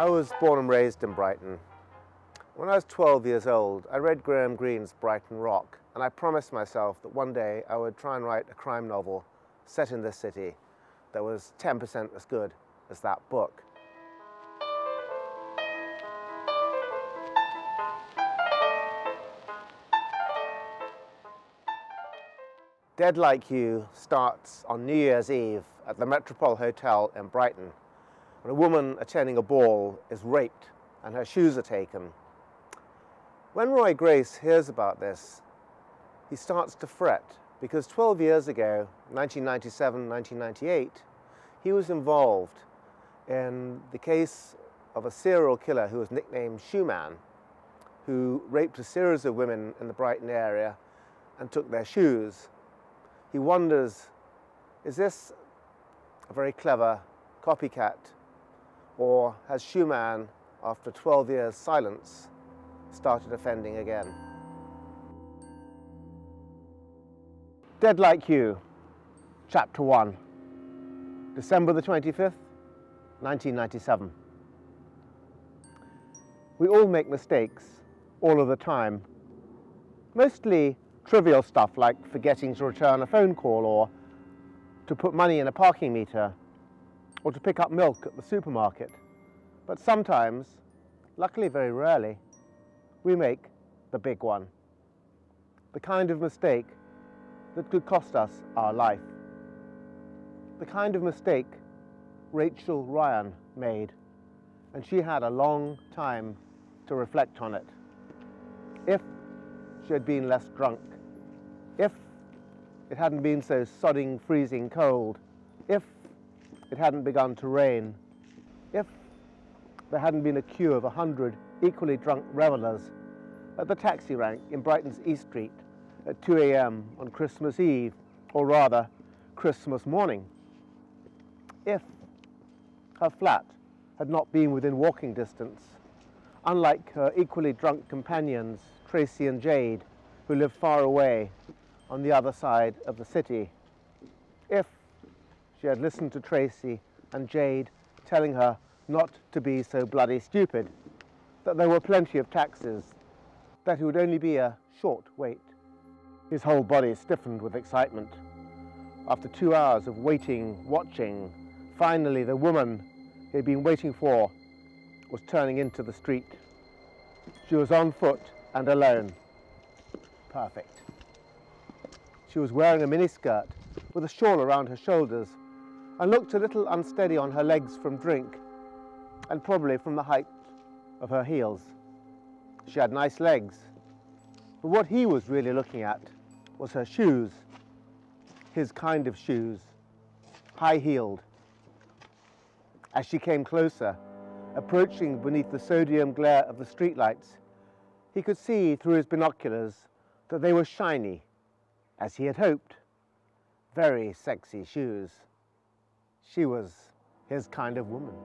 I was born and raised in Brighton. When I was 12 years old, I read Graham Greene's Brighton Rock, and I promised myself that one day I would try and write a crime novel set in this city that was 10% as good as that book. Dead Like You starts on New Year's Eve at the Metropole Hotel in Brighton, when a woman attending a ball is raped and her shoes are taken. When Roy Grace hears about this, he starts to fret, because 12 years ago, 1997-1998, he was involved in the case of a serial killer who was nicknamed Shoeman, who raped a series of women in the Brighton area and took their shoes. He wonders, is this a very clever copycat, or has Shoeman, after 12 years' silence, started offending again? Dead Like You, Chapter 1, December the 25th, 1997. We all make mistakes, all of the time. Mostly trivial stuff like forgetting to return a phone call, or to put money in a parking meter, or to pick up milk at the supermarket. But sometimes, luckily very rarely, we make the big one. The kind of mistake that could cost us our life. The kind of mistake Rachel Ryan made, and she had a long time to reflect on it. If she had been less drunk, if it hadn't been so sodding freezing cold, if it hadn't begun to rain, if there hadn't been a queue of 100 equally drunk revellers at the taxi rank in Brighton's East Street at 2 a.m. on Christmas Eve, or rather, Christmas morning. If her flat had not been within walking distance, unlike her equally drunk companions, Tracy and Jade, who lived far away on the other side of the city. If she had listened to Tracy and Jade telling her not to be so bloody stupid, that there were plenty of taxis, that it would only be a short wait. His whole body stiffened with excitement. After 2 hours of waiting, watching, finally the woman he had been waiting for was turning into the street. She was on foot and alone. Perfect. She was wearing a miniskirt with a shawl around her shoulders and looked a little unsteady on her legs from drink, and probably from the height of her heels. She had nice legs, but what he was really looking at was her shoes, his kind of shoes, high-heeled. As she came closer, approaching beneath the sodium glare of the streetlights, he could see through his binoculars that they were shiny, as he had hoped. Very sexy shoes. She was his kind of woman.